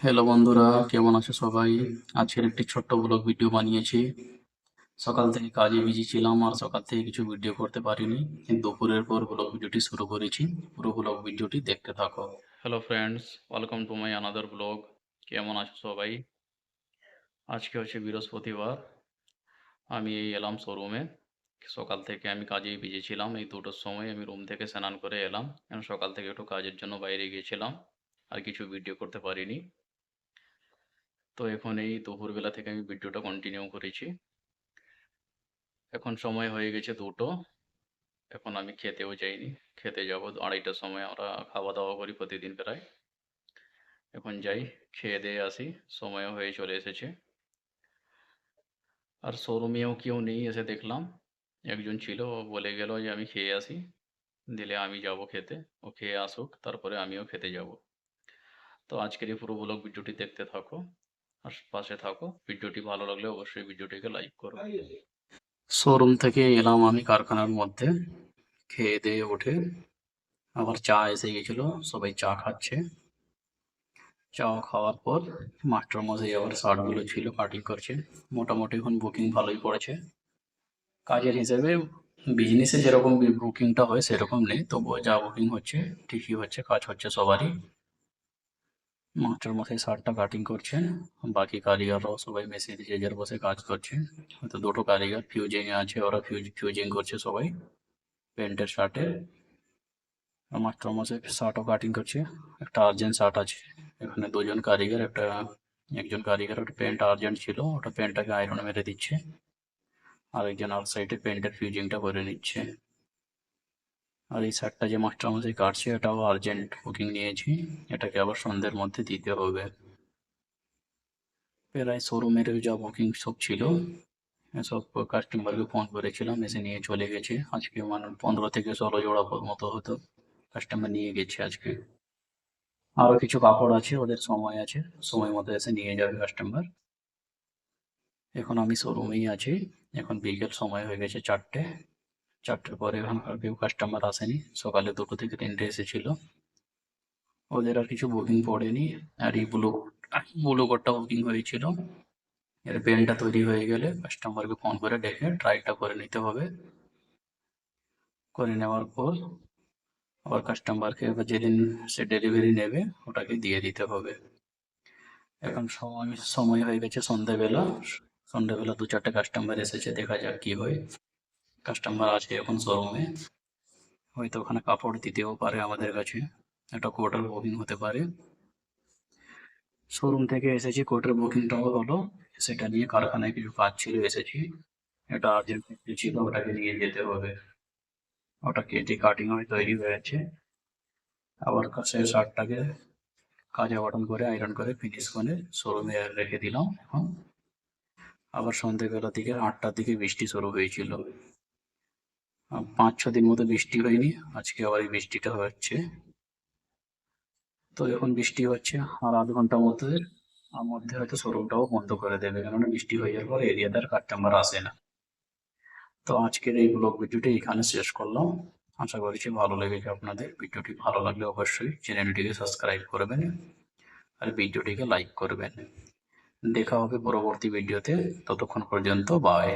Hello বন্ধুরা, কেমন আছো সবাই? আজকের একটি ছোট্ট ব্লগ ভিডিও বানিয়েছি। সকাল থেকে কাজে বিজি ছিলাম আর সকাল থেকে কিছু ভিডিও করতে পারিনি, কিন্তু দুপুরের পর ব্লগ ভিডিওটি শুরু করেছি। পুরো ব্লগ ভিডিওটি দেখতে থাকো। Hello friends, welcome to my another blog. কেমন আছো সবাই? আজকে হচ্ছে বৃহস্পতিবার। আমি এলাম শোরুমে। সকাল থেকে আমি কাজেই বিজি ছিলাম। এই 2টোর সময় আমি রুম থেকে স্নান করে এলাম, কারণ সকাল থেকে একটু কাজের জন্য বাইরে গিয়েছিলাম আর কিছু ভিডিও করতে পারিনি। তো এখন এই দুপুরবেলা থেকে আমি ভিডিওটা কন্টিনিউ করেছি। এখন সময় হয়ে গেছে 2টো। এখন আমি খেতেও যাইনি, খেতে যাব 2:30টার সময়। আমরা খাওয়া দাওয়া করি প্রতিদিন প্রায়। এখন যাই, খেয়ে দিয়ে আসি, সময়ও হয়ে চলে এসেছে। আর শোরুমেও কেউ নেই, এসে দেখলাম একজন ছিল, ও বলে গেল যে আমি খেয়ে আসি, দিলে আমি যাব খেতে। ও খেয়ে আসুক, তারপরে আমিও খেতে যাব। তো আজকের এই পুরো ব্লগ ভিডিওটি দেখতে থাকো আর পাশে থাকো। ভিডিওটি ভালো লাগলে অবশ্যই ভিডিওটিকে লাইক করো। শোরুম থেকে এলাম আমি কারখানার মধ্যে, খেয়ে দিয়ে উঠে আবার চা এসে গেছিল, সবাই চা খাচ্ছে। চা খাওয়ার পর মাস্টার মশাই আবার শার্টগুলো ছিল কাটিং করছে। মোটামুটি এখন বুকিং ভালোই পড়েছে কাজের হিসেবে। বিজনেসে যেরকম বুকিংটা হয় সেরকম নেই, তবুও যা বুকিং হচ্ছে ঠিকই হচ্ছে, কাজ হচ্ছে সবারই। মাস্টার মশাই শার্টটা কাটিং করছেন, বাকি কারিগররাও সবাই মেশিনে যে যার বসে কাজ করছে। হয়তো 2টো কারিগর ফিউজিং এ আছে, ওরা ফিউজিং করছে সবাই প্যান্টের শার্টে। মাস্টার মশাই শার্টও কাটিং করছে। একটা আর্জেন্ট শার্ট আছে, এখানে দুজন কারিগর, একজন কারিগর ওটা প্যান্ট আর্জেন্ট ছিল, ওটা প্যান্টটাকে আয়রন মেরে দিচ্ছে। আর একজন আর সাইডে প্যান্টের ফিউজিংটা করে নিচ্ছে। আর এই শার্টটা যে মাস্টার মশাই কাটছে এটাও আর্জেন্ট বুকিং নিয়েছি, এটাকে আবার সন্ধ্যের মধ্যে দিতে হবে। প্রায় শোরুমের যা বুকিং সব ছিল সব কাস্টমারকে ফোন করেছিলাম, এসে নিয়ে চলে গেছে। আজকে মানে 15 থেকে 16 জোড়া মতো হতো, কাস্টমার নিয়ে গেছে আজকে। আরো কিছু কাপড় আছে, ওদের সময় আছে, সময় মতো এসে নিয়ে যাবে কাস্টমার। এখন আমি শোরুমেই আছি। এখন বিকেল সময় হয়ে গেছে 4টে। 4টের পরে এখানকার কেউ কাস্টমার আসেনি, সকালে 2টো থেকে 3টে এসেছিল। ওদের আর কিছু বুকিং পড়েনি। আর এই ব্লু কোটটা বুকিং হয়েছিল। এর পেনটা তৈরি হয়ে গেলে কাস্টমারকে ফোন করে ডেকে ট্রাইটা করে নিতে হবে। করে নেওয়ার পর আবার কাস্টমারকে যেদিন সে ডেলিভারি নেবে ওটাকে দিয়ে দিতে হবে। এখন সময় সময় হয়ে গেছে সন্ধ্যেবেলা। সন্ধ্যেবেলা 2-4টে কাস্টমার এসেছে, দেখা যাক কি হয়। কাস্টমার আছে এখন শোরুমে, হয়তো ওখানে কাপড় দিতেও পারে আমাদের কাছে, একটা কোটের বুকিং হতে পারে। শোরুম থেকে এসেছি, কোটের বুকিংটাও হলো। সেটা নিয়ে কারখানায় কিছু কাজ ছিল, এসেছি। এটা আর্জেন্ট ছিল, ওটাকে নিয়ে যেতে হবে। ওটা কেটে কাটিং হয়ে তৈরি হয়েছে। আবার সে শার্টটাকে কাজে বাটন করে আয়রন করে ফিনিশ করে শোরুমে রেখে দিলাম এখন। আবার সন্ধ্যেবেলা থেকে 8টার দিকে বৃষ্টি শুরু হয়েছিল। 5-6 দিন মতো বৃষ্টি হয়নি, আজকে আবার এই বৃষ্টিটা হচ্ছে। তো এখন বৃষ্টি হচ্ছে, আর আধ ঘন্টার মধ্যে হয়তো শোরুমটাও বন্ধ করে দেবে, কেননা বৃষ্টি হয়ে যাওয়ার পর এরিয়াতে আর কাস্টমার আসে না। তো আজকের এই ব্লগ ভিডিওটি এখানে শেষ করলাম। আশা করছি ভালো লেগেছে আপনাদের। ভিডিওটি ভালো লাগলে অবশ্যই চ্যানেলটিকে সাবস্ক্রাইব করবেন আর ভিডিওটিকে লাইক করবেন। দেখা হবে পরবর্তী ভিডিওতে, ততক্ষণ পর্যন্ত বাই।